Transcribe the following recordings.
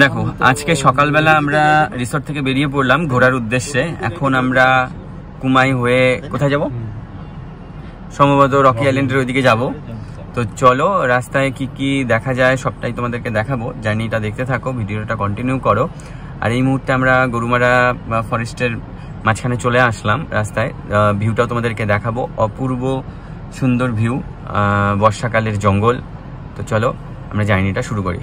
দেখো আজকে সকালবেলা আমরা রিসোর্ট থেকে বেরিয়ে পড়লাম ঘোরার উদ্দেশ্যে। এখন আমরা কুমাই হয়ে কোথায় যাব? সম্ভবত রকি আইল্যান্ডের ওইদিকে যাব। তো চলো রাস্তায় কি কি দেখা যায় সবটাই তোমাদেরকে দেখাবো। জার্নিটা দেখতে থাকো, ভিডিওটা কন্টিনিউ করো। আর এই মুহূর্তে আমরা গরুমারা ফরেস্টের মাঝখানে চলে আসলাম রাস্তায়। ভিউটাও তোমাদেরকে দেখাবো, অপূর্ব সুন্দর ভিউ, বর্ষাকালের জঙ্গল। তো চলো আমরা জার্নিটা শুরু করি।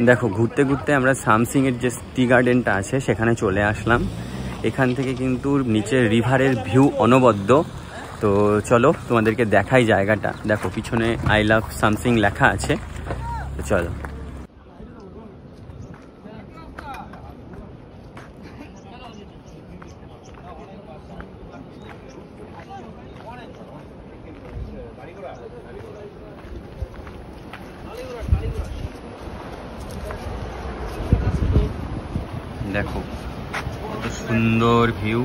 দেখো ঘুরতে ঘুরতে আমরা সামসিং এর যে টি গার্ডেনটা আছে সেখানে চলে আসলাম। এখান থেকে কিন্তু নিচের রিভারের ভিউ অনবদ্য। তো চলো তোমাদেরকে দেখাই জায়গাটা। দেখো পিছনে আই লাভ সামসিং লেখা আছে। তো চলো দেখো কত সুন্দর ভিউ।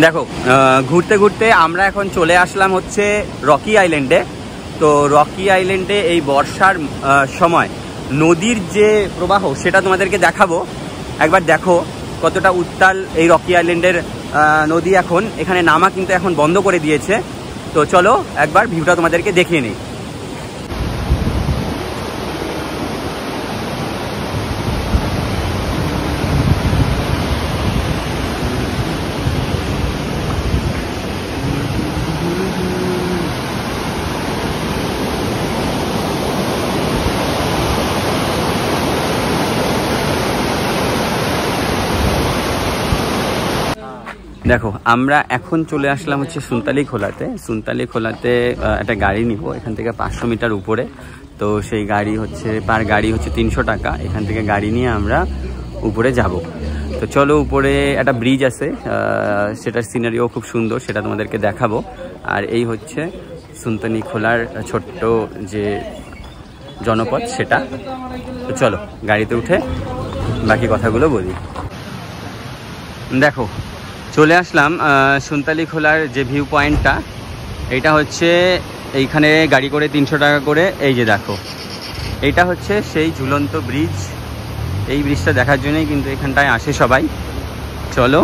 দেখো ঘুরতে ঘুরতে আমরা এখন চলে আসলাম হচ্ছে রকি আইল্যান্ডে। তো রকি আইল্যান্ডে এই বর্ষার সময় নদীর যে প্রবাহ সেটা তোমাদেরকে দেখাবো। একবার দেখো কতটা উত্তাল এই রকি আইল্যান্ডের নদী। এখন এখানে নামা কিন্তু এখন বন্ধ করে দিয়েছে। তো চলো একবার ভিউটা তোমাদেরকে দেখিয়ে নিই। দেখো আমরা এখন চলে আসলাম হচ্ছে সুনতালি খোলাতে। সুনতালি খোলাতে একটা গাড়ি নিব এখান থেকে 500 মিটার উপরে। তো সেই গাড়ি হচ্ছে পার গাড়ি হচ্ছে 300 টাকা। এখান থেকে গাড়ি নিয়ে আমরা উপরে যাব। তো চলো উপরে একটা ব্রিজ আছে, সেটার সিনারিও খুব সুন্দর, সেটা তোমাদেরকে দেখাবো। আর এই হচ্ছে সুনতালি খোলার ছোট্ট যে জনপদ সেটা। তো চলো গাড়িতে উঠে বাকি কথাগুলো বলি। দেখো চলে আসলাম সুনতালি খোলার যে ভিউ পয়েন্টটা, এইটা হচ্ছে এইখানে গাড়ি করে 300 টাকা করে। এই যে দেখো এইটা হচ্ছে সেই ঝুলন্ত ব্রিজ। এই ব্রিজটা দেখার জন্যই কিন্তু এখানটায় আসে সবাই। চলো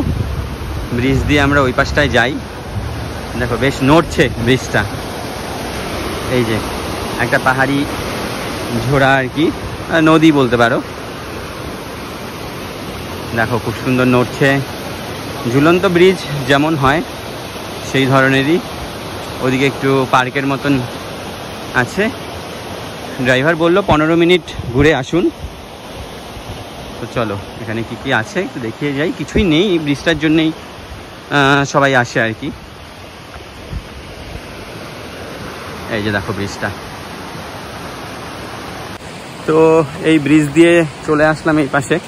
ব্রিজ দিয়ে আমরা ওই পাশটায় যাই। দেখো বেশ নড়ছে ব্রিজটা। এই যে একটা পাহাড়ি ঝোড়া আর কি, নদী বলতে পারো। দেখো খুব সুন্দর নড়ছে। ঝুলন্ত ব্রিজ যেমন হয় সেই ধরনেরই। ওদিকে একটু পার্কের মতন আছে। ড্রাইভার বলল 15 মিনিট ঘুরে আসুন। তো চলো এখানে কি কি আছে একটু দেখিয়ে যাই। কিছুই নেই, এই ব্রিজটার জন্যেই সবাই আসে আর কি। এই যে দেখো ব্রিজটা। তো এই ব্রিজ দিয়ে চলে আসলাম এই পাশে।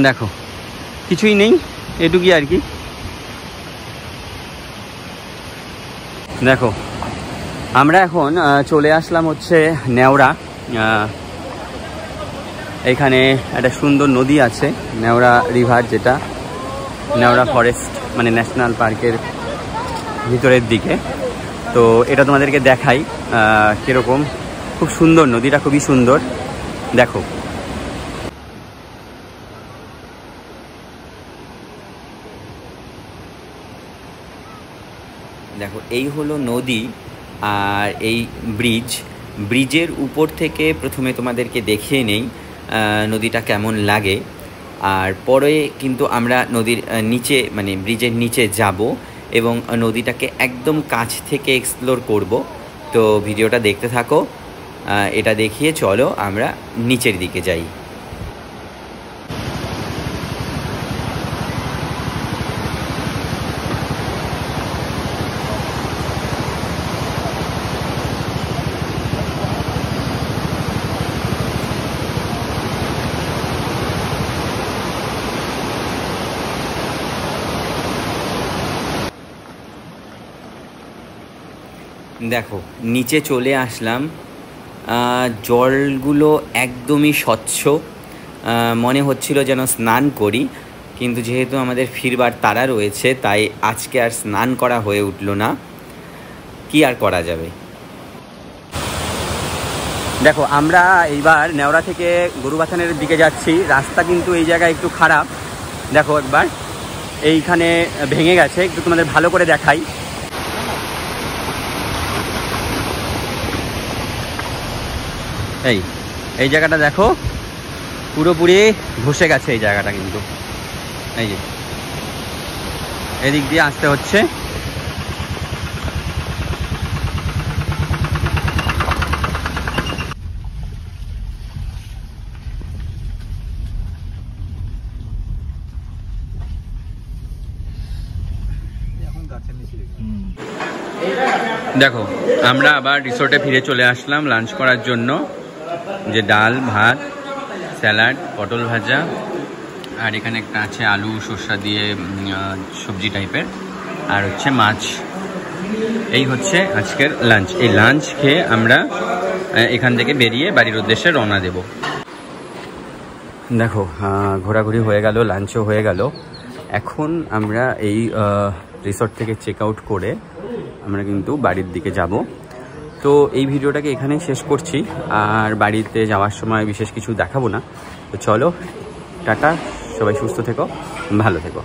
দেখো কিছুই নেই, এটুকুই আর কি। দেখো আমরা এখন চলে আসলাম হচ্ছে নেওড়া। এখানে একটা সুন্দর নদী আছে, নেওড়া রিভার, যেটা নেওড়া ফরেস্ট মানে ন্যাশনাল পার্কের ভিতরের দিকে। তো এটা তোমাদেরকে দেখাই কীরকম খুব সুন্দর, নদীটা খুবই সুন্দর। দেখো দেখো এই হলো নদী আর এই ব্রিজের উপর থেকে প্রথমে তোমাদেরকে দেখিয়ে নেই নদীটা কেমন লাগে, আর পরে কিন্তু আমরা নদীর নিচে মানে ব্রিজের নিচে যাব এবং নদীটাকে একদম কাছ থেকে এক্সপ্লোর করব। তো ভিডিওটা দেখতে থাকো, এটা দেখিয়ে চলো আমরা নিচের দিকে যাই। দেখো নিচে চলে আসলাম, জলগুলো একদমই স্বচ্ছ, মনে হচ্ছিল যেন স্নান করি, কিন্তু যেহেতু আমাদের ফিরবার তাড়া রয়েছে তাই আজকে আর স্নান করা হয়ে উঠল না। কি আর করা যাবে। দেখো আমরা এইবার নেওড়া থেকে গরুবাথানের দিকে যাচ্ছি। রাস্তা কিন্তু এই জায়গায় একটু খারাপ, দেখো একবার এইখানে ভেঙে গেছে, একটু তোমাদের ভালো করে দেখাই। এই জায়গাটা দেখো পুরোপুরি ধসে গেছে এই জায়গাটা, কিন্তু এই যে এদিক দিয়ে আসতে হচ্ছে। দেখো আমরা আবার রিসোর্টে ফিরে চলে আসলাম লাঞ্চ করার জন্য। যে ডাল, ভাত, স্যালাড, পটল ভাজা, আর এখানে একটা আছে আলু সর্ষা দিয়ে সবজি টাইপের, আর হচ্ছে মাছ। এই হচ্ছে আজকের লাঞ্চ। এই লাঞ্চ খেয়ে আমরা এখান থেকে বেরিয়ে বাড়ির উদ্দেশ্যে রওনা দেব। দেখো ঘোরাঘুরি হয়ে গেল, লাঞ্চও হয়ে গেল। এখন আমরা এই রিসোর্ট থেকে চেক আউট করে আমরা কিন্তু বাড়ির দিকে যাব। তো এই ভিডিওটাকে এখানেই শেষ করছি, আর বাড়িতে যাওয়ার সময় বিশেষ কিছু দেখাবো না। তো চলো, টাটা, সবাই সুস্থ থেকো, ভালো থেকো।